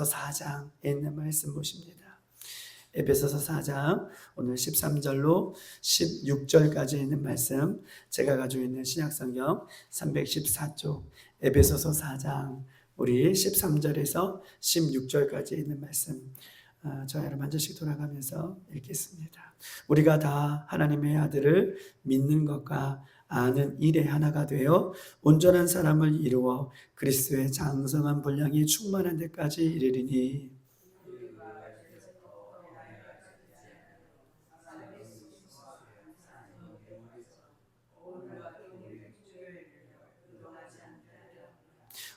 4장에 있는 말씀 보십니다. 에베소서 4장 오늘 13절로 16절까지 있는 말씀, 제가 가지고 있는 신약성경 314쪽 에베소서 4장 우리 13절에서 16절까지 있는 말씀, 저 여러분 한 절씩 돌아가면서 읽겠습니다. 우리가 다 하나님의 아들을 믿는 것과 아는 일에 하나가 되어 온전한 사람을 이루어 그리스도의 장성한 분량이 충만한 데까지 이르리니,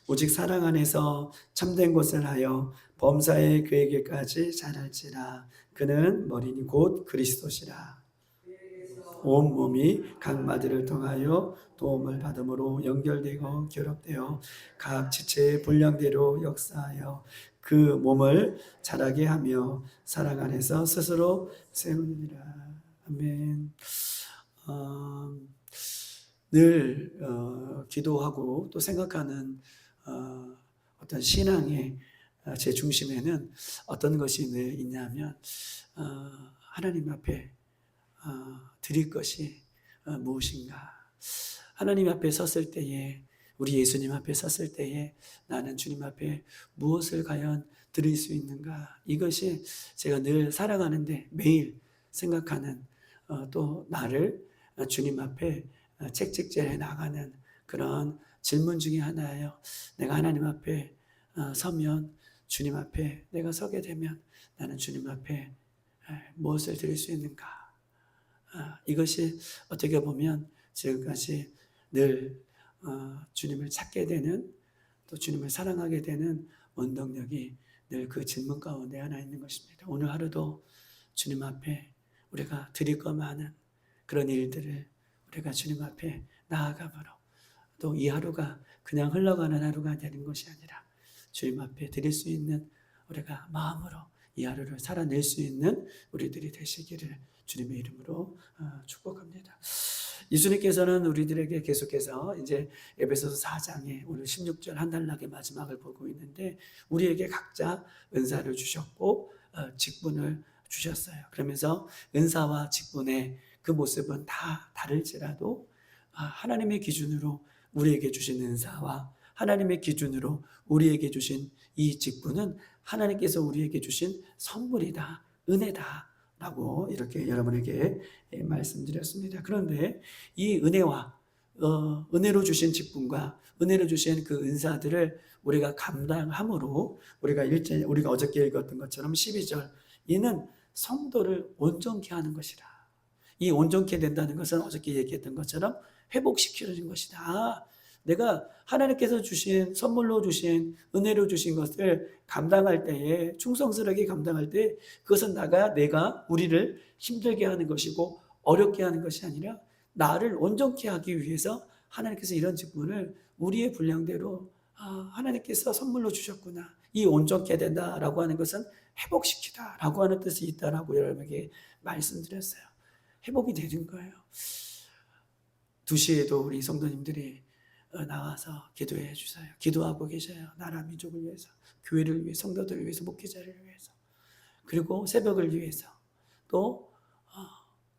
오직 사랑 안에서 참된 것을 하여 범사의 그에게까지 자랄지라. 그는 머리니 곧 그리스도시라. 온 몸이 각 마디를 통하여 도움을 받음으로 연결되고 결합되어 각 지체의 분량대로 역사하여 그 몸을 자라게 하며 사랑 안에서 스스로 세우느니라. 아멘. 늘 기도하고 또 생각하는 어떤 신앙의 제 중심에는 어떤 것이 늘 있냐면, 하나님 앞에 드릴 것이 무엇인가. 하나님 앞에 섰을 때에, 우리 예수님 앞에 섰을 때에 나는 주님 앞에 무엇을 과연 드릴 수 있는가. 이것이 제가 늘 살아가는데 매일 생각하는, 또 나를 주님 앞에 책찍질해 나가는 그런 질문 중에 하나예요. 내가 하나님 앞에 서면, 주님 앞에 내가 서게 되면 나는 주님 앞에 무엇을 드릴 수 있는가. 이것이 어떻게 보면 지금까지 늘 주님을 찾게 되는, 또 주님을 사랑하게 되는 원동력이 늘 그 질문 가운데 하나 있는 것입니다. 오늘 하루도 주님 앞에 우리가 드릴 것 많은 그런 일들을 우리가 주님 앞에 나아가므로, 또 이 하루가 그냥 흘러가는 하루가 되는 것이 아니라 주님 앞에 드릴 수 있는, 우리가 마음으로 이 하루를 살아낼 수 있는 우리들이 되시기를 주님의 이름으로 축복합니다. 예수님께서는 우리들에게 계속해서 이제 에베소서 4장에 오늘 16절 한 단락의 마지막을 보고 있는데, 우리에게 각자 은사를 주셨고 직분을 주셨어요. 그러면서 은사와 직분의 그 모습은 다 다를지라도 하나님의 기준으로 우리에게 주신 은사와 하나님의 기준으로 우리에게 주신 이 직분은 하나님께서 우리에게 주신 선물이다, 은혜다 라고 이렇게 여러분에게 말씀드렸습니다. 그런데 이 은혜와 은혜로 주신 직분과 은혜로 주신 그 은사들을 우리가 감당함으로, 우리가 어저께 읽었던 것처럼 12절, 이는 성도를 온전케 하는 것이라. 이 온전케 된다는 것은 어저께 얘기했던 것처럼 회복시키는 것이다. 내가 하나님께서 주신, 선물로 주신, 은혜로 주신 것을 감당할 때에, 충성스럽게 감당할 때, 그것은 내가 우리를 힘들게 하는 것이고 어렵게 하는 것이 아니라 나를 온전케 하기 위해서 하나님께서 이런 직분을 우리의 분량대로 하나님께서 선물로 주셨구나. 이 온전케 된다라고 하는 것은 회복시키다라고 하는 뜻이 있다라고 여러분에게 말씀드렸어요. 회복이 되는 거예요. 2시에도 우리 성도님들이 나와서 기도해 주세요. 기도하고 계셔요. 나라 민족을 위해서, 교회를 위해, 성도들을 위해서, 목회자를 위해서, 그리고 새벽을 위해서, 또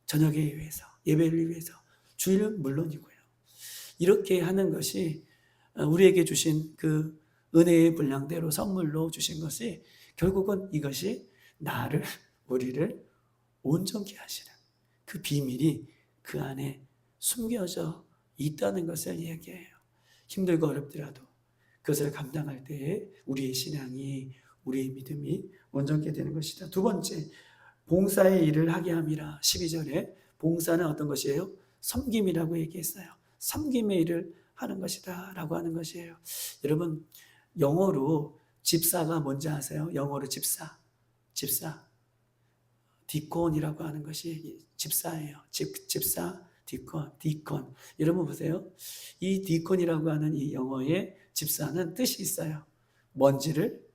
저녁에 위해서, 예배를 위해서, 주일은 물론이고요. 이렇게 하는 것이 우리에게 주신 그 은혜의 분량대로 선물로 주신 것이, 결국은 이것이 우리를 온전케 하시는 그 비밀이 그 안에 숨겨져 있다는 것을 얘기해요. 힘들고 어렵더라도 그것을 감당할 때에 우리의 신앙이, 우리의 믿음이 온전케 되는 것이다. 두 번째, 봉사의 일을 하게 함이라. 12절에 봉사는 어떤 것이에요? 섬김이라고 얘기했어요. 섬김의 일을 하는 것이다 라고 하는 것이에요. 여러분, 영어로 집사가 뭔지 아세요? 영어로 집사 디콘이라고 하는 것이 집사예요. 집사, 디콘. 여러분 보세요. 이 디콘이라고 하는 이 영어의 집사는 뜻이 있어요. 먼지를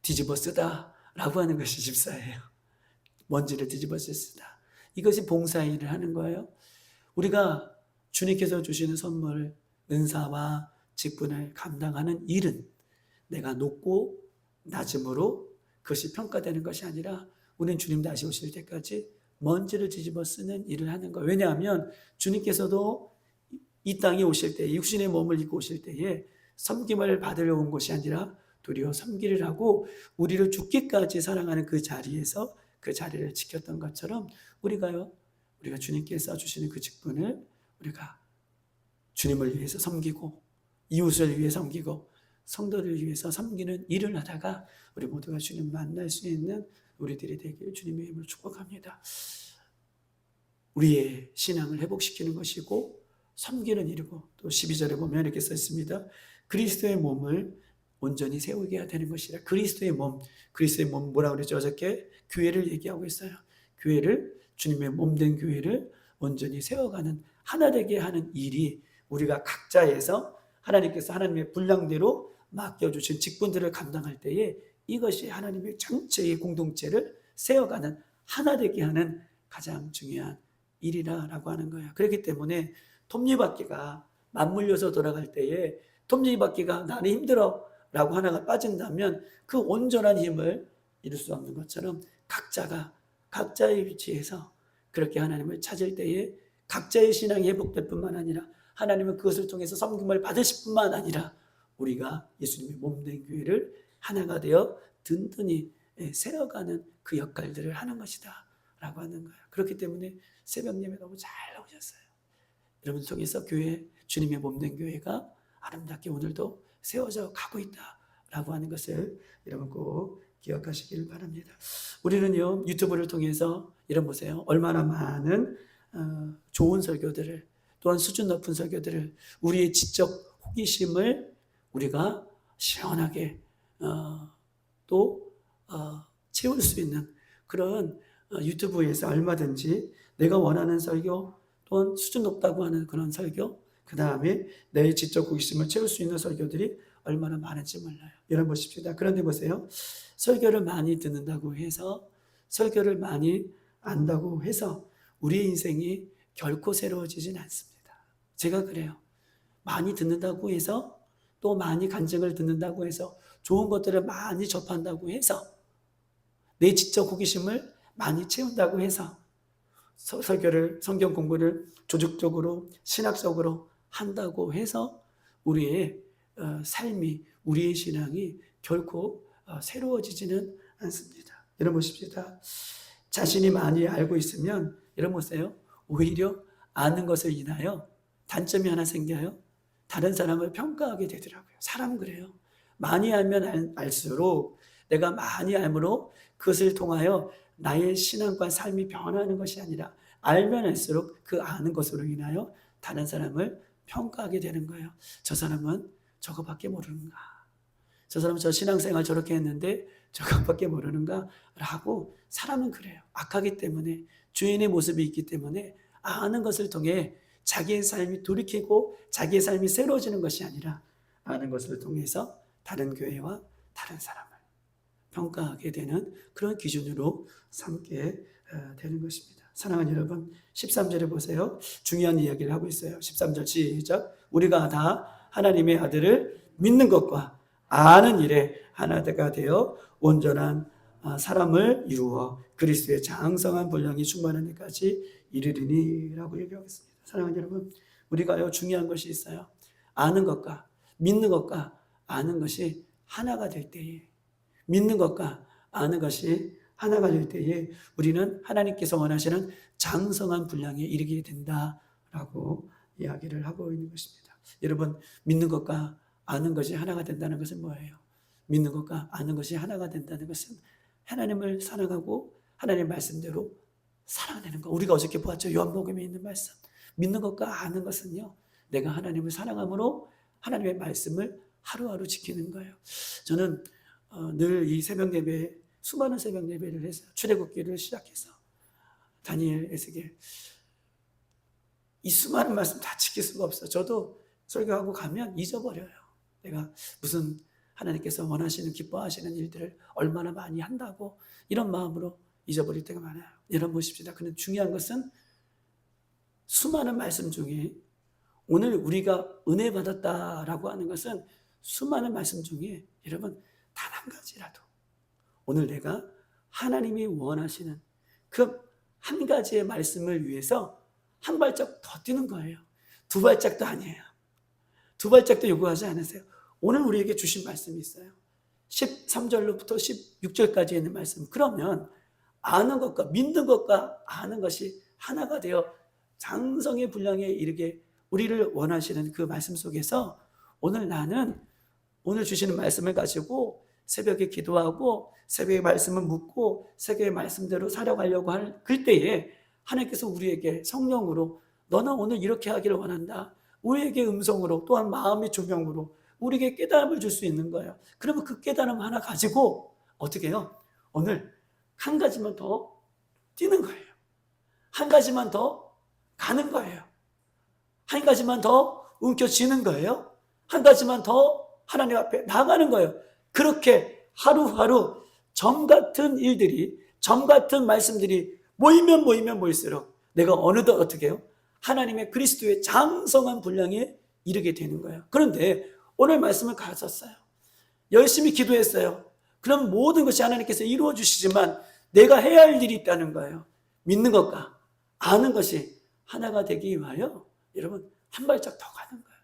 뒤집어 쓰다 라고 하는 것이 집사예요. 먼지를 뒤집어 쓰다. 이것이 봉사의 일을 하는 거예요. 우리가 주님께서 주시는 선물, 은사와 직분을 감당하는 일은 내가 높고 낮음으로 그것이 평가되는 것이 아니라 우리는 주님 다시 오실 때까지 먼지를 뒤집어 쓰는 일을 하는 거예요. 왜냐하면 주님께서도 이 땅에 오실 때, 육신의 몸을 입고 오실 때에 섬김을 받으려 온 것이 아니라 도리어 섬기를 하고 우리를 죽기까지 사랑하는 그 자리에서 그 자리를 지켰던 것처럼 우리가 주님께서 주시는 그 직분을 우리가 주님을 위해서 섬기고 이웃을 위해 섬기고 성도를 위해서 섬기는 일을 하다가 우리 모두가 주님 만날 수 있는 우리들이 되길 주님의 이름으로 축복합니다. 우리의 신앙을 회복시키는 것이고 섬기는 일이고, 또 12절에 보면 이렇게 써 있습니다. 그리스도의 몸을 온전히 세우게 해야 되는 것이라. 그리스도의 몸 뭐라고 그랬죠? 어저께 교회를 얘기하고 있어요. 교회를, 주님의 몸된 교회를 온전히 세워가는, 하나 되게 하는 일이 우리가 각자에서 하나님께서 하나님의 분량대로 맡겨주신 직분들을 감당할 때에 이것이 하나님의 전체의 공동체를 세워가는, 하나 되게 하는 가장 중요한 일이라고 하는 거예요. 그렇기 때문에 톱니바퀴가 맞물려서 돌아갈 때에 톱니바퀴가 나는 힘들어 라고 하나가 빠진다면 그 온전한 힘을 이룰 수 없는 것처럼 각자가 각자의 위치에서 그렇게 하나님을 찾을 때에 각자의 신앙이 회복될 뿐만 아니라 하나님은 그것을 통해서 섬김을 받으실 뿐만 아니라 우리가 예수님의 몸된 교회를 하나가 되어 든든히 세워가는 그 역할들을 하는 것이다 라고 하는 거예요. 그렇기 때문에 새벽 예배 너무 잘 나오셨어요. 여러분 통해서 교회, 주님의 몸된 교회가 아름답게 오늘도 세워져 가고 있다라고 하는 것을 여러분 꼭 기억하시길 바랍니다. 우리는요, 유튜브를 통해서 이런 보세요. 얼마나 많은 좋은 설교들을, 또한 수준 높은 설교들을, 우리의 지적 호기심을 우리가 시원하게 채울 수 있는 그런 유튜브에서 얼마든지 내가 원하는 설교, 또한 수준 높다고 하는 그런 설교, 그 다음에 내 지적 호기심을 채울 수 있는 설교들이 얼마나 많은지 몰라요. 여러분 보십시다. 그런데 보세요. 설교를 많이 듣는다고 해서, 설교를 많이 안다고 해서 우리의 인생이 결코 새로워지진 않습니다. 제가 그래요. 많이 듣는다고 해서, 또 많이 간증을 듣는다고 해서, 좋은 것들을 많이 접한다고 해서, 내 지적 호기심을 많이 채운다고 해서 설교를, 성경 공부를 조직적으로 신학적으로 한다고 해서 우리의 삶이, 우리의 신앙이 결코 새로워지지는 않습니다. 여러분 보십시다. 자신이 많이 알고 있으면 여러분 보세요. 오히려 아는 것을 인하여 단점이 하나 생겨요. 다른 사람을 평가하게 되더라고요. 사람은 그래요. 많이 알면 알수록 내가 많이 알므로 그것을 통하여 나의 신앙과 삶이 변하는 것이 아니라 알면 알수록 그 아는 것으로 인하여 다른 사람을 평가하게 되는 거예요. 저 사람은 저거밖에 모르는가? 저 사람은 저 신앙생활 저렇게 했는데 저거밖에 모르는가? 라고 사람은 그래요. 악하기 때문에, 주인의 모습이 있기 때문에 아는 것을 통해 자기의 삶이 돌이키고 자기의 삶이 새로워지는 것이 아니라 아는 것을 통해서 다른 교회와 다른 사람을 평가하게 되는 그런 기준으로 삼게 되는 것입니다. 사랑하는 여러분, 13절에 보세요. 중요한 이야기를 하고 있어요. 13절 시작. 우리가 다 하나님의 아들을 믿는 것과 아는 일에 하나가 되어 온전한 사람을 이루어 그리스도의 장성한 분량이 충만한 데까지 이르리니 라고 얘기하겠습니다. 사랑하는 여러분, 우리가요 중요한 것이 있어요. 아는 것과 믿는 것과 아는 것이 하나가 될 때에, 믿는 것과 아는 것이 하나가 될 때에 우리는 하나님께서 원하시는 장성한 분량에 이르게 된다라고 이야기를 하고 있는 것입니다. 여러분, 믿는 것과 아는 것이 하나가 된다는 것은 뭐예요? 믿는 것과 아는 것이 하나가 된다는 것은 하나님을 사랑하고 하나님의 말씀대로 살아내는 것. 우리가 어저께 보았죠. 요한복음에 있는 말씀. 믿는 것과 아는 것은요, 내가 하나님을 사랑함으로 하나님의 말씀을 하루하루 지키는 거예요. 저는 늘 이 새벽 예배, 수많은 새벽 예배를 해서 출애굽기를 시작해서 다니엘, 에스겔, 이 수많은 말씀 다 지킬 수가 없어요. 저도 설교하고 가면 잊어버려요. 내가 무슨 하나님께서 원하시는, 기뻐하시는 일들을 얼마나 많이 한다고 이런 마음으로 잊어버릴 때가 많아요. 여러분 보십시다. 그런데 중요한 것은 수많은 말씀 중에 오늘 우리가 은혜 받았다라고 하는 것은 수많은 말씀 중에 여러분 단 한 가지라도 오늘 내가 하나님이 원하시는 그 한 가지의 말씀을 위해서 한 발짝 더 뛰는 거예요. 두 발짝도 아니에요. 두 발짝도 요구하지 않으세요. 오늘 우리에게 주신 말씀이 있어요. 13절로부터 16절까지 있는 말씀. 그러면 아는 것과 믿는 것과 아는 것이 하나가 되어 장성의 분량에 이르게 우리를 원하시는 그 말씀 속에서 오늘 나는 오늘 주시는 말씀을 가지고 새벽에 기도하고 새벽에 말씀을 묻고 새벽의 말씀대로 살아가려고 할 그때에 하나님께서 우리에게 성령으로 너는 오늘 이렇게 하기를 원한다. 우리에게 음성으로 또한 마음의 조명으로 우리에게 깨달음을 줄 수 있는 거예요. 그러면 그 깨달음 하나 가지고 어떻게 해요? 오늘 한 가지만 더 뛰는 거예요. 한 가지만 더 가는 거예요. 한 가지만 더 움켜쥐는 거예요. 한 가지만 더 하나님 앞에 나가는 거예요. 그렇게 하루하루 점 같은 일들이, 점 같은 말씀들이 모이면 모일수록 내가 어느덧 어떻게 해요? 하나님의 그리스도의 장성한 분량에 이르게 되는 거예요. 그런데 오늘 말씀을 가졌어요. 열심히 기도했어요. 그럼 모든 것이 하나님께서 이루어 주시지만 내가 해야 할 일이 있다는 거예요. 믿는 것과 아는 것이 하나가 되기 위하여 여러분 한 발짝 더 가는 거예요.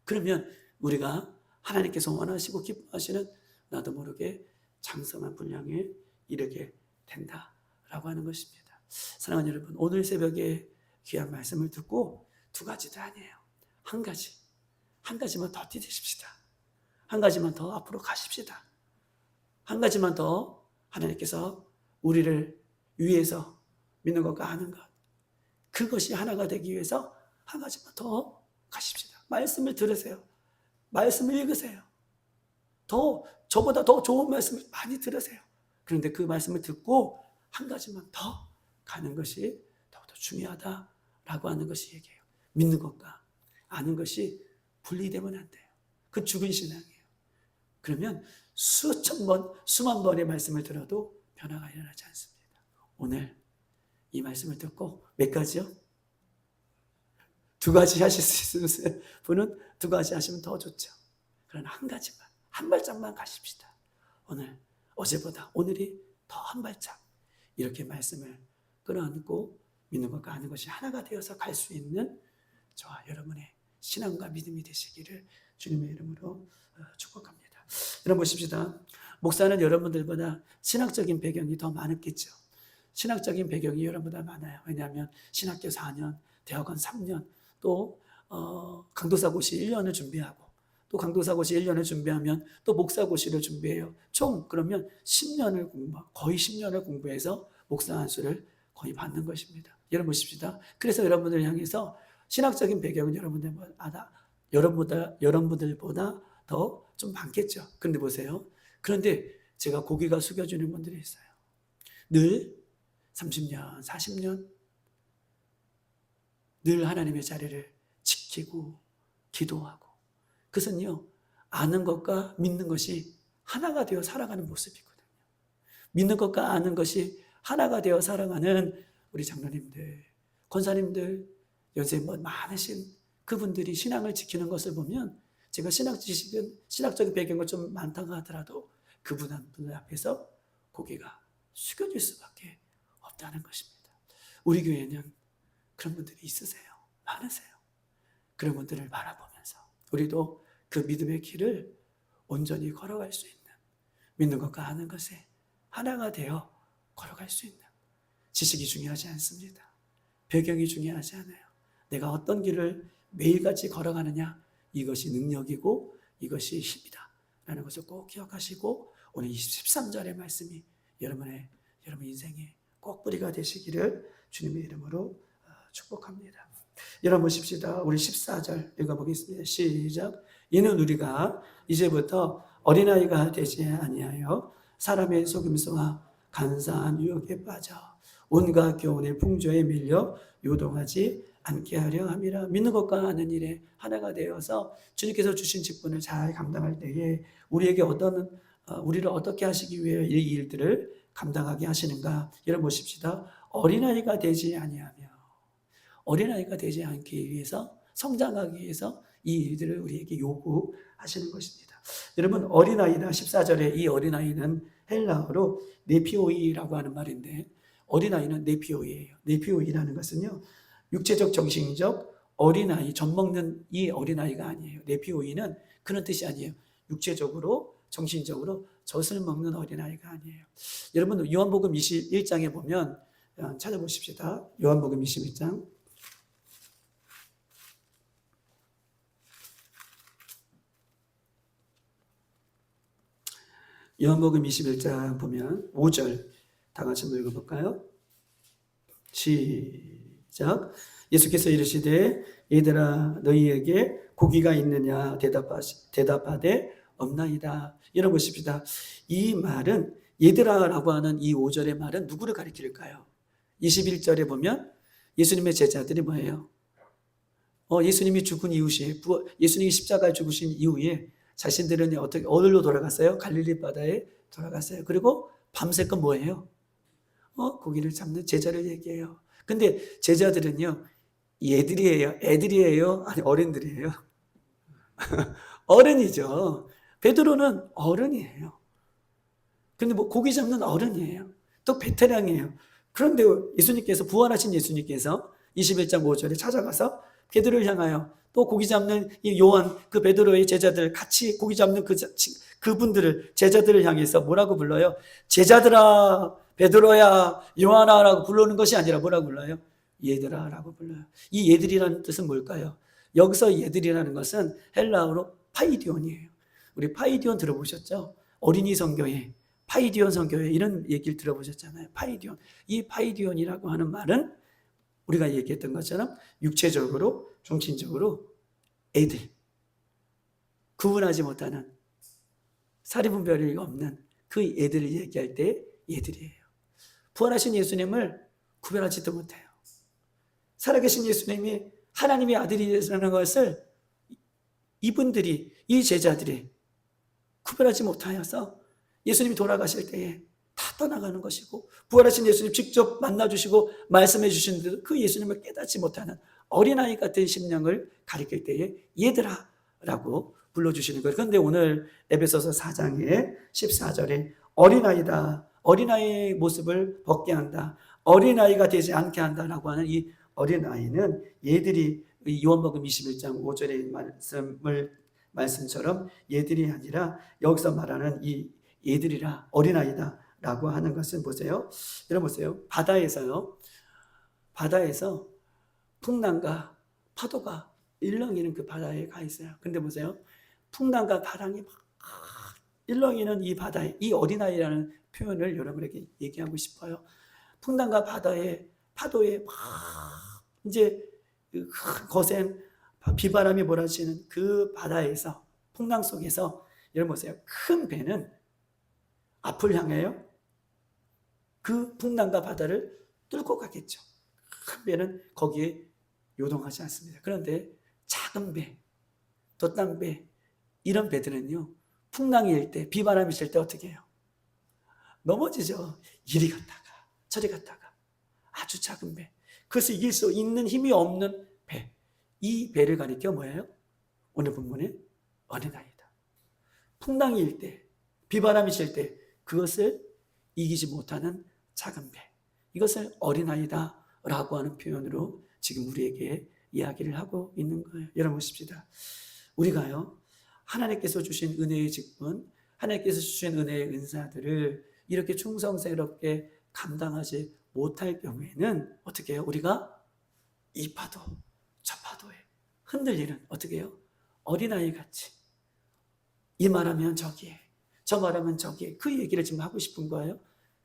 그러면 우리가 하나님께서 원하시고 기뻐하시는 나도 모르게 장성한 분량에 이르게 된다라고 하는 것입니다. 사랑하는 여러분, 오늘 새벽에 귀한 말씀을 듣고 두 가지도 아니에요. 한 가지만 더 뛰십시다. 한 가지만 더 앞으로 가십시다. 한 가지만 더 하나님께서 우리를 위해서 믿는 것과 아는 것, 그것이 하나가 되기 위해서 한 가지만 더 가십시다. 말씀을 들으세요. 말씀을 읽으세요. 저보다 더 좋은 말씀을 많이 들으세요. 그런데 그 말씀을 듣고 한 가지만 더 가는 것이 더욱더 중요하다라고 하는 것이 얘기해요. 믿는 것과 아는 것이 분리되면 안 돼요. 그 죽은 신앙이에요. 그러면 수천 번, 수만 번의 말씀을 들어도 변화가 일어나지 않습니다. 오늘 이 말씀을 듣고 몇 가지요? 두 가지 하실 수 있으면 분은 두 가지 하시면 더 좋죠. 그러나 한 가지만, 한 발짝만 가십시다. 오늘, 어제보다 오늘이 더 한 발짝 이렇게 말씀을 끌어안고 믿는 것과 아는 것이 하나가 되어서 갈 수 있는 저와 여러분의 신앙과 믿음이 되시기를 주님의 이름으로 축복합니다. 여러분 보십시다. 목사는 여러분들보다 신학적인 배경이 더 많았겠죠. 신학적인 배경이 여러분보다 많아요. 왜냐하면 신학교 4년, 대학원 3년, 또 강도사고시 1년을 준비하고 또 강도사고시 1년을 준비하면 또 목사고시를 준비해요. 총 그러면 10년을 거의 10년을 공부해서 목사 안수를 거의 받는 것입니다. 여러분 보십시다. 그래서 여러분들을 향해서 신학적인 배경은 여러분들보다 더 좀 많겠죠. 그런데 보세요. 그런데 제가 고개가 숙여지는 분들이 있어요. 늘 30년, 40년 늘 하나님의 자리를 지키고 기도하고 그것은요 아는 것과 믿는 것이 하나가 되어 살아가는 모습이거든요. 믿는 것과 아는 것이 하나가 되어 살아가는 우리 장로님들, 권사님들, 연세 많으신 그분들이 신앙을 지키는 것을 보면 제가 신학 지식은 신학적인 배경은 좀 많다고 하더라도 그분 한 분 앞에서 고개가 숙여질 수밖에 없다는 것입니다. 우리 교회는 그런 분들이 있으세요. 많으세요. 그런 분들을 바라보면서 우리도 그 믿음의 길을 온전히 걸어갈 수 있는 믿는 것과 아는 것에 하나가 되어 걸어갈 수 있는 지식이 중요하지 않습니다. 배경이 중요하지 않아요. 내가 어떤 길을 매일같이 걸어가느냐 이것이 능력이고 이것이 힘이다 라는 것을 꼭 기억하시고 오늘 13절의 말씀이 여러분 인생에 꼭 뿌리가 되시기를 주님의 이름으로 축복합니다. 여러분 보십시다. 우리 14절 읽어보겠습니다. 시작. 이는 우리가 이제부터 어린아이가 되지 아니하여 사람의 속임수와 간사한 유혹에 빠져 온갖 교훈의 풍조에 밀려 요동하지 않게 하려 함이라. 믿는 것과 아는 일에 하나가 되어서 주님께서 주신 직분을 잘 감당할 때에 우리를 어떻게 하시기 위해 이 일들을 감당하게 하시는가. 여러분 보십시다. 어린아이가 되지 아니하며 어린아이가 되지 않기 위해서 성장하기 위해서 이 일들을 우리에게 요구하시는 것입니다. 여러분 어린아이다 14절에 이 어린아이는 헬라어로 네피오이라고 하는 말인데 어린아이는 네피오이예요. 네피오이라는 것은요 육체적 정신적 어린아이 젖 먹는 이 어린아이가 아니에요. 네피오이는 그런 뜻이 아니에요. 육체적으로 정신적으로 젖을 먹는 어린아이가 아니에요. 여러분 요한복음 21장에 보면 찾아보십시다. 요한복음 21장 요한복음 21장 보면 5절 다 같이 한번 읽어볼까요? 시작. 예수께서 이르시되 얘들아 너희에게 고기가 있느냐 대답하되 없나이다. 이런 것입니다. 이 말은 얘들아라고 하는 이 5절의 말은 누구를 가리킬까요? 21절에 보면 예수님의 제자들이 뭐예요? 예수님이 죽은 이후에 예수님이 십자가에 죽으신 이후에 자신들은 어디로 돌아갔어요? 갈릴리 바다에 돌아갔어요. 그리고 밤새껏 뭐예요? 고기를 잡는 제자를 얘기해요. 근데 제자들은요, 얘들이에요? 애들이에요? 아니, 어른들이에요? 어른이죠. 베드로는 어른이에요. 근데 뭐 고기 잡는 어른이에요. 또 베테랑이에요. 그런데 예수님께서 부활하신 예수님께서 21장 5절에 찾아가서 베드로를 향하여 또 고기 잡는 이 요한 그 베드로의 제자들 같이 고기 잡는 그분들을 제자들을 향해서 뭐라고 불러요? 제자들아 베드로야 요한아라고 부르는 것이 아니라 뭐라고 불러요? 얘들아라고 불러요. 이 얘들이라는 뜻은 뭘까요? 여기서 얘들이라는 것은 헬라어로 파이디온이에요. 우리 파이디온 들어보셨죠? 어린이 성교회 파이디온 성교회 이런 얘기를 들어보셨잖아요. 파이디온. 이 파이디온이라고 하는 말은 우리가 얘기했던 것처럼 육체적으로 정신적으로 애들 구분하지 못하는 사리분별이 없는 그 애들을 얘기할 때 얘들이에요. 부활하신 예수님을 구별하지도 못해요. 살아계신 예수님이 하나님의 아들이라는 것을 이분들이 이 제자들이 구별하지 못하여서 예수님이 돌아가실 때에 다 떠나가는 것이고 부활하신 예수님 직접 만나주시고 말씀해 주시는데도 그 예수님을 깨닫지 못하는 어린아이 같은 심령을 가리킬 때에 얘들아 라고 불러주시는 거예요. 그런데 오늘 에베소서 4장의 14절에 어린아이다. 어린아이의 모습을 벗게 한다. 어린아이가 되지 않게 한다라고 하는 이 어린아이는 얘들이 요한복음 21장 5절의 말씀처럼 얘들이 아니라 여기서 말하는 이 얘들이라 어린아이다 라고 하는 것은 보세요. 여러분 보세요. 바다에서 풍랑과 파도가 일렁이는 그 바다에 가 있어요. 근데 보세요. 풍랑과 바람이 막 일렁이는 이 바다에 이 어린아이라는 표현을 여러분에게 얘기하고 싶어요. 풍랑과 파도에 막 이제 큰 거센 비바람이 몰아치는 그 바다에서 풍랑 속에서 여러분 보세요. 큰 배는 앞을 향해요. 그 풍랑과 바다를 뚫고 가겠죠. 큰 배는 거기에 요동하지 않습니다. 그런데 작은 배, 돛담 배 이런 배들은요. 풍랑이 일 때, 비바람이 칠 때 어떻게 해요? 넘어지죠. 이리 갔다가 저리 갔다가 아주 작은 배. 그것을 이길 수 있는 힘이 없는 배. 이 배를 가리켜 뭐예요? 오늘 본문에 어린아이다. 풍랑이 일 때, 비바람이 칠 때 그것을 이기지 못하는 작은 배. 이것을 어린아이다 라고 하는 표현으로 지금 우리에게 이야기를 하고 있는 거예요. 여러분 보십시다. 우리가요. 하나님께서 주신 은혜의 직분, 하나님께서 주신 은혜의 은사들을 이렇게 충성스럽게 감당하지 못할 경우에는 어떻게 해요? 우리가 이 파도, 저 파도에 흔들리는 어떻게 해요? 어린아이 같이 이 말하면 저기에 저 말하면 저기에 그 얘기를 지금 하고 싶은 거예요.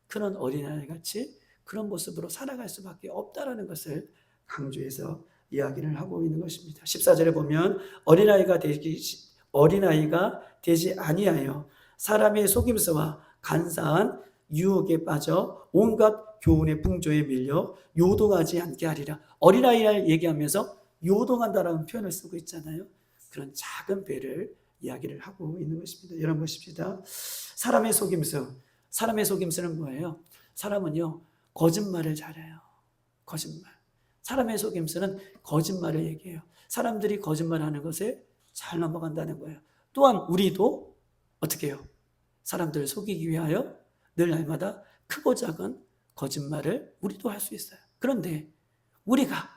그런 어린아이 같이 그런 모습으로 살아갈 수밖에 없다라는 것을 강조해서 이야기를 하고 있는 것입니다. 14절에 보면 어린아이가 되지 아니하여 사람의 속임수와 간사한 유혹에 빠져 온갖 교훈의 풍조에 밀려 요동하지 않게 하리라. 어린아이를 얘기하면서 요동한다라는 표현을 쓰고 있잖아요. 그런 작은 배를 이야기를 하고 있는 것입니다. 여러분 보십시다. 사람의 속임수는 뭐예요? 사람은요 거짓말을 잘해요. 거짓말. 사람의 속임수는 거짓말을 얘기해요. 사람들이 거짓말하는 것에 잘 넘어간다는 거예요. 또한 우리도 어떻게 해요? 사람들을 속이기 위하여 늘 날마다 크고 작은 거짓말을 우리도 할 수 있어요. 그런데 우리가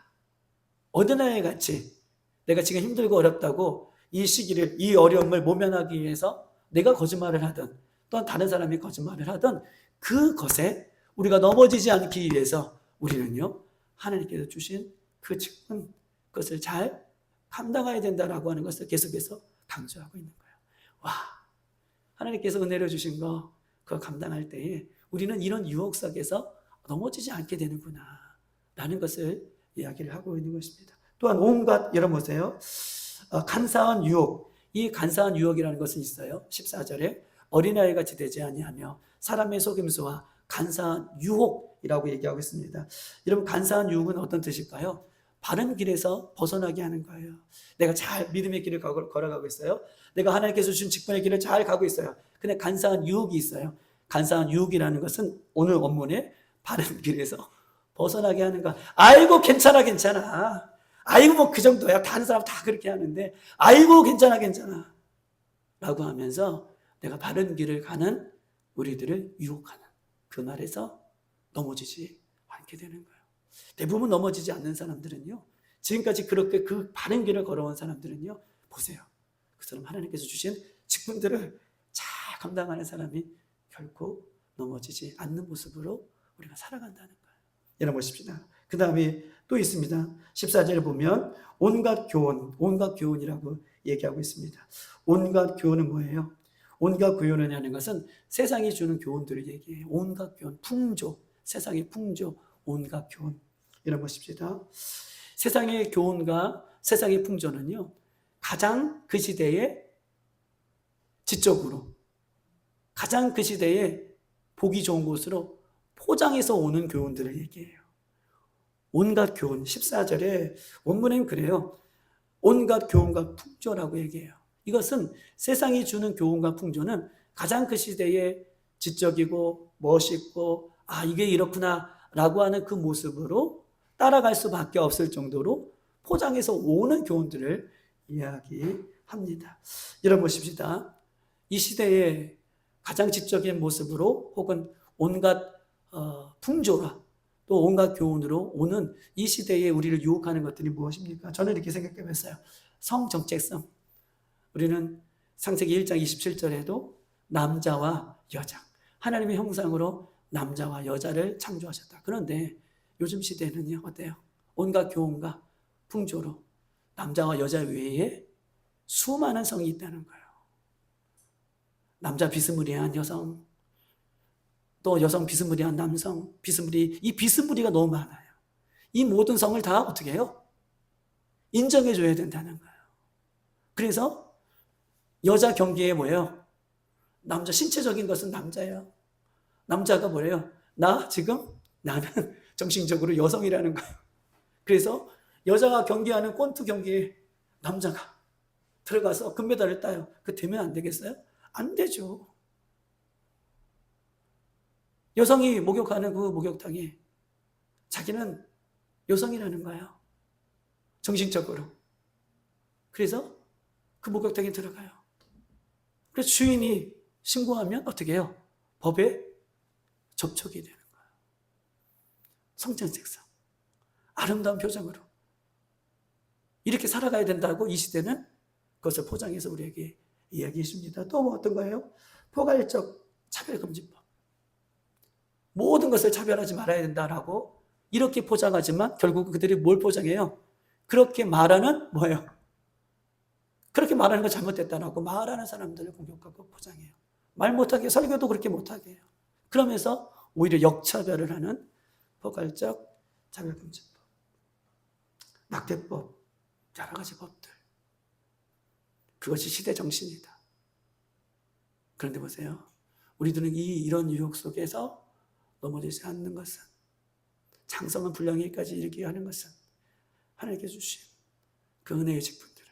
어린아이 같이 내가 지금 힘들고 어렵다고 이 시기를, 이 어려움을 모면하기 위해서 내가 거짓말을 하든 또한 다른 사람이 거짓말을 하든 그것에 우리가 넘어지지 않기 위해서 우리는요, 하나님께서 주신 그 직분, 그것을 잘 감당해야 된다라고 하는 것을 계속해서 강조하고 있는 거예요. 와, 하나님께서 은혜를 주신 거 그거 감당할 때에 우리는 이런 유혹 속에서 넘어지지 않게 되는구나 라는 것을 이야기를 하고 있는 것입니다. 또한 온갖, 여러분 보세요. 간사한 유혹, 이 간사한 유혹이라는 것은 있어요. 14절에 어린아이 같이 되지 아니하며 사람의 속임수와 간사한 유혹이라고 얘기하고 있습니다. 여러분, 간사한 유혹은 어떤 뜻일까요? 바른 길에서 벗어나게 하는 거예요. 내가 잘 믿음의 길을 걸어가고 있어요. 내가 하나님께서 주신 직분의 길을 잘 가고 있어요. 근데 간사한 유혹이 있어요. 간사한 유혹이라는 것은 오늘 본문에 바른 길에서 벗어나게 하는 거. 아이고 괜찮아 괜찮아. 아이고 뭐 그 정도야. 다른 사람 다 그렇게 하는데 아이고 괜찮아 괜찮아 라고 하면서 내가 바른 길을 가는 우리들을 유혹하는 그 말에서 넘어지지 않게 되는 거예요. 대부분 넘어지지 않는 사람들은요, 지금까지 그렇게 그 바른 길을 걸어온 사람들은요, 보세요. 그 사람 하나님께서 주신 직분들을 잘 감당하는 사람이 결코 넘어지지 않는 모습으로 우리가 살아간다는 거예요. 여러분 보십시다. 그 다음에 또 있습니다. 14절에 보면 온갖 교훈, 온갖 교훈이라고 얘기하고 있습니다. 온갖 교훈은 뭐예요? 온갖 교훈이라는 것은 세상이 주는 교훈들을 얘기해요. 온갖 교훈, 풍조, 세상의 풍조, 온갖 교훈. 여러분 보십시다. 세상의 교훈과 세상의 풍조는요, 가장 그 시대에 지적으로, 가장 그 시대에 보기 좋은 곳으로 포장해서 오는 교훈들을 얘기해요. 온갖 교훈, 14절에 원문에는 그래요. 온갖 교훈과 풍조라고 얘기해요. 이것은 세상이 주는 교훈과 풍조는 가장 그 시대에 지적이고 멋있고 이게 이렇구나 라고 하는 그 모습으로 따라갈 수밖에 없을 정도로 포장해서 오는 교훈들을 이야기합니다. 여러분 보십시다. 이 시대에 가장 지적인 모습으로 혹은 온갖 풍조라 또 온갖 교훈으로 오는 이 시대에 우리를 유혹하는 것들이 무엇입니까? 저는 이렇게 생각해 봤어요. 성정체성. 우리는 창세기 1장 27절에도 남자와 여자, 하나님의 형상으로 남자와 여자를 창조하셨다. 그런데 요즘 시대는요, 어때요? 온갖 교훈과 풍조로 남자와 여자 외에 수많은 성이 있다는 거예요. 남자 비스무리한 여성, 또 여성 비스무리한 남성, 이 비스무리가 너무 많아요. 이 모든 성을 다 어떻게 해요? 인정해줘야 된다는 거예요. 그래서 여자 경계에 뭐예요? 남자, 신체적인 것은 남자예요. 남자가 뭐래요? 나는 정신적으로 여성이라는 거예요. 그래서 여자가 경기하는 권투 경기에 남자가 들어가서 금메달을 따요. 그 되면 안 되겠어요? 안 되죠. 여성이 목욕하는 그 목욕탕에 자기는 여성이라는 거예요. 정신적으로. 그래서 그 목욕탕에 들어가요. 그래서 주인이 신고하면 어떻게 해요? 법에 접촉이 되는 거예요. 성정색상. 아름다운 표정으로. 이렇게 살아가야 된다고 이 시대는 그것을 포장해서 우리에게 이야기해 줍니다. 또 뭐 어떤 거예요? 포괄적 차별금지법. 모든 것을 차별하지 말아야 된다라고 이렇게 포장하지만 결국 그들이 뭘 포장해요? 그렇게 말하는 뭐예요? 그렇게 말하는 거 잘못됐다라고 말하는 사람들을 공격하고 포장해요. 말 못하게, 설교도 그렇게 못하게 해요. 그러면서 오히려 역차별을 하는 포괄적 차별금지법, 낙태법, 여러 가지 법들. 그것이 시대 정신이다. 그런데 보세요. 우리들은 이런 유혹 속에서 넘어지지 않는 것은, 장성한 불량에까지 이르게 하는 것은 하나님께서 주신 그 은혜의 직분들을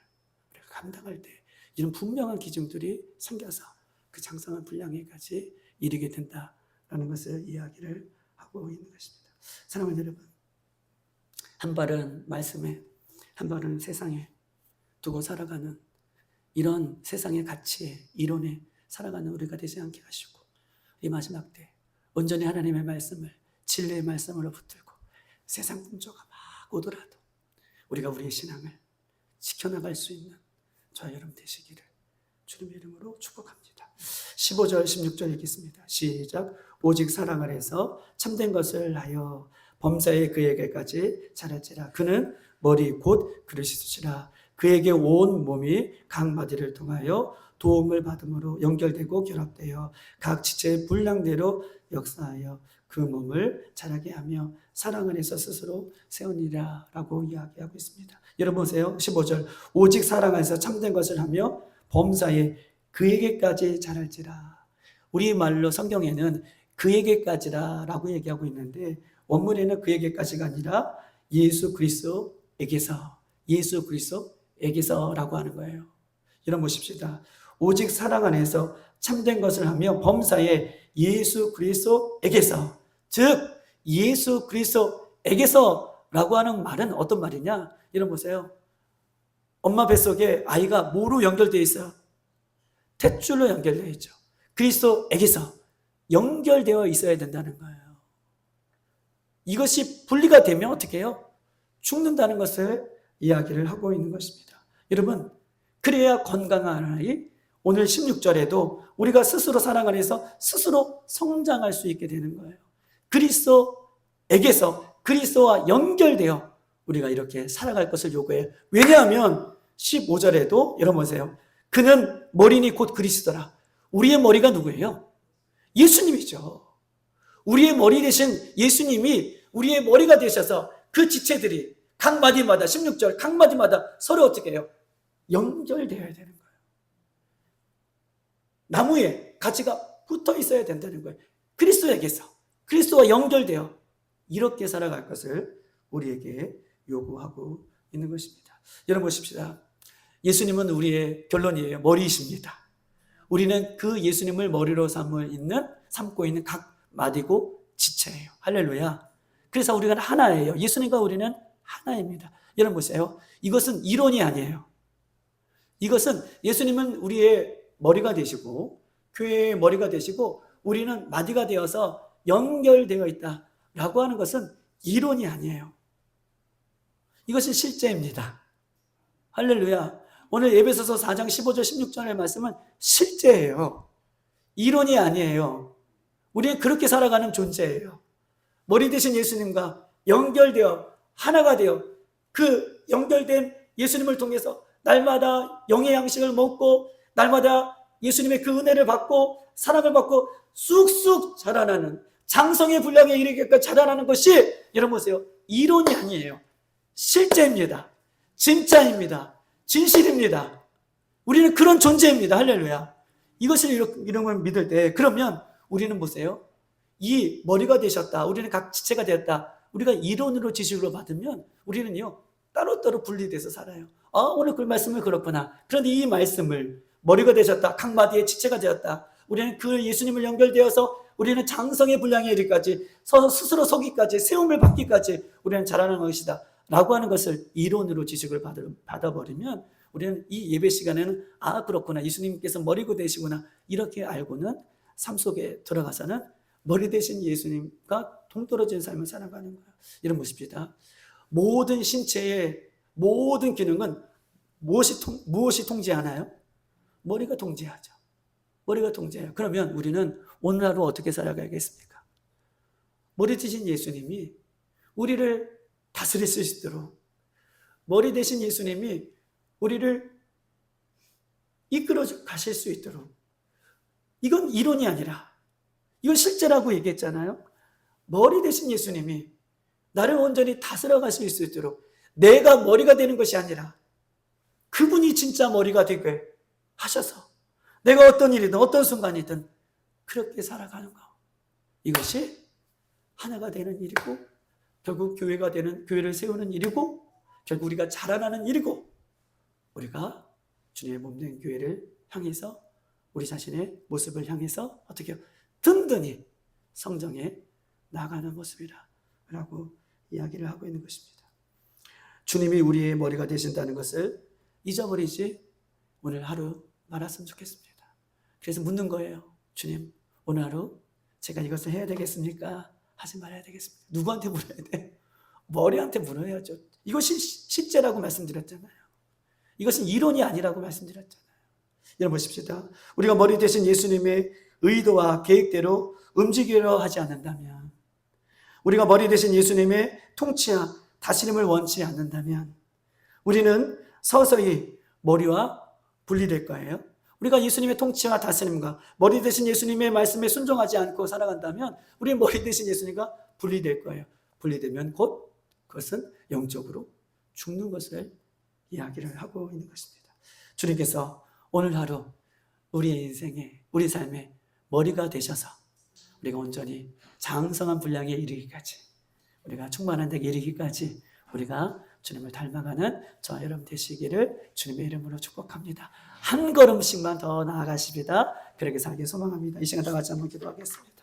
우리가 감당할 때 이런 분명한 기준들이 생겨서 그 장성한 분량에까지 이르게 된다라는 것을 이야기를 하고 있는 것입니다. 사랑하는 여러분, 한 발은 말씀에, 한 발은 세상에 두고 살아가는 이런 세상의 가치에, 이론에 살아가는 우리가 되지 않게 하시고, 이 마지막 때 온전히 하나님의 말씀을, 진리의 말씀으로 붙들고 세상 풍조가 막 오더라도 우리가 우리의 신앙을 지켜나갈 수 있는 저와 여러분 되시기를 주님의 이름으로 축복합니다. 15절 16절 읽겠습니다. 시작. 오직 사랑을 해서 참된 것을 하여 범사에 그에게까지 자랄지라. 그는 머리 곧 그리스도시라. 그에게 온 몸이 각 마디를 통하여 도움을 받음으로 연결되고 결합되어 각 지체의 분량대로 역사하여 그 몸을 자라게 하며 사랑을 해서 스스로 세우니라 라고 이야기하고 있습니다. 여러분 보세요. 15절. 오직 사랑해서 참된 것을 하며 범사에 그에게까지 자랄지라. 우리말로 성경에는 그에게까지라 라고 얘기하고 있는데, 원문에는 그에게까지가 아니라 예수 그리스도에게서 라고 하는 거예요. 여러분 보십시다. 오직 사랑 안에서 참된 것을 하며 범사에 예수 그리스도에게서, 즉 예수 그리스도에게서 라고 하는 말은 어떤 말이냐? 여러분 보세요. 엄마 뱃속에 아이가 뭐로 연결되어 있어요? 탯줄로 연결되어 있죠. 그리스도에게서 연결되어 있어야 된다는 거예요. 이것이 분리가 되면 어떻게 해요? 죽는다는 것을 이야기를 하고 있는 것입니다. 여러분, 그래야 건강한 아이, 오늘 16절에도 우리가 스스로 사랑을 해서 스스로 성장할 수 있게 되는 거예요. 그리스도에게서, 그리스도와 연결되어 우리가 이렇게 살아갈 것을 요구해요. 왜냐하면 15절에도 여러분 보세요. 그는 머리니 곧 그리스도라. 우리의 머리가 누구예요? 예수님이죠. 우리의 머리 되신 예수님이 우리의 머리가 되셔서 그 지체들이 각 마디마다, 16절 각 마디마다 서로 어떻게 해요? 연결되어야 되는 거예요. 나무에 가지가 붙어 있어야 된다는 거예요. 그리스도에게서, 그리스도와 연결되어 이렇게 살아갈 것을 우리에게 요구하고 있는 것입니다. 여러분 보십시다. 예수님은 우리의 결론이에요. 머리이십니다. 우리는 그 예수님을 머리로 삼고 있는 각 마디고 지체예요. 할렐루야. 그래서 우리가 하나예요. 예수님과 우리는 하나입니다. 여러분 보세요. 이것은 이론이 아니에요. 이것은 예수님은 우리의 머리가 되시고 교회의 머리가 되시고 우리는 마디가 되어서 연결되어 있다라고 하는 것은 이론이 아니에요. 이것은 실제입니다. 할렐루야. 오늘 에베소서 4장 15절 16절의 말씀은 실제예요. 이론이 아니에요. 우리는 그렇게 살아가는 존재예요. 머리 되신 예수님과 연결되어 하나가 되어 그 연결된 예수님을 통해서 날마다 영의 양식을 먹고 날마다 예수님의 그 은혜를 받고 사랑을 받고 쑥쑥 자라나는 장성의 분량에 이르기까지 자라나는 것이 여러분 보세요. 이론이 아니에요. 실제입니다. 진짜입니다. 진실입니다. 우리는 그런 존재입니다. 할렐루야. 이것을 이런 걸 믿을 때 그러면 우리는 보세요. 이 머리가 되셨다. 우리는 각 지체가 되었다. 우리가 이론으로 지식으로 받으면 우리는요. 따로따로 분리돼서 살아요. 오늘 그 말씀을 그렇구나. 그런데 이 말씀을 머리가 되셨다. 각 마디의 지체가 되었다. 우리는 그 예수님을 연결되어서 우리는 장성의 분량에 이르기까지 스스로 서기까지 세움을 받기까지 우리는 자라는 것이다. 라고 하는 것을 이론으로 지식을 받아버리면 우리는 이 예배 시간에는 그렇구나. 예수님께서 머리가 되시구나. 이렇게 알고는 삶 속에 들어가서는 머리 되신 예수님과 동떨어진 삶을 살아가는 거예요. 이런 모습입니다. 모든 신체의 모든 기능은 무엇이 통제하나요? 머리가 통제하죠. 머리가 통제해요. 그러면 우리는 오늘 하루 어떻게 살아가야겠습니까? 머리 되신 예수님이 우리를 다스릴 수 있도록 머리 되신 예수님이 우리를 이끌어 가실 수 있도록 이건 이론이 아니라 이건 실제라고 얘기했잖아요. 머리 되신 예수님이 나를 온전히 다스려 가실 수 있도록 내가 머리가 되는 것이 아니라 그분이 진짜 머리가 되게 하셔서 내가 어떤 일이든 어떤 순간이든 그렇게 살아가는 거. 이것이 하나가 되는 일이고 결국 교회를 세우는 일이고 결국 우리가 자라나는 일이고 우리가 주님의 몸된 교회를 향해서 우리 자신의 모습을 향해서 어떻게 든든히 성정해 나가는 모습이라고 이야기를 하고 있는 것입니다. 주님이 우리의 머리가 되신다는 것을 잊어버리지 오늘 하루 말았으면 좋겠습니다. 그래서 묻는 거예요. 주님, 오늘 하루 제가 이것을 해야 되겠습니까? 하지 말아야 되겠습니까? 누구한테 물어야 돼? 머리한테 물어야죠. 이것이 실제라고 말씀드렸잖아요. 이것은 이론이 아니라고 말씀드렸잖아요. 여러분 보십시다. 우리가 머리 대신 예수님의 의도와 계획대로 움직이려 하지 않는다면, 우리가 머리 대신 예수님의 통치와 다스림을 원치 않는다면 우리는 서서히 머리와 분리될 거예요. 우리가 예수님의 통치와 다스림과 머리 대신 예수님의 말씀에 순종하지 않고 살아간다면 우리는 머리 대신 예수님과 분리될 거예요. 분리되면 곧 그것은 영적으로 죽는 것을 이야기를 하고 있는 것입니다. 주님께서 오늘 하루 우리의 인생에, 우리 삶에 머리가 되셔서 우리가 온전히 장성한 분량에 이르기까지, 우리가 충만한 데에 이르기까지 우리가 주님을 닮아가는 저와 여러분 되시기를 주님의 이름으로 축복합니다. 한 걸음씩만 더 나아가십니다. 그렇게 살기 소망합니다. 이 시간 다 같이 한번 기도하겠습니다.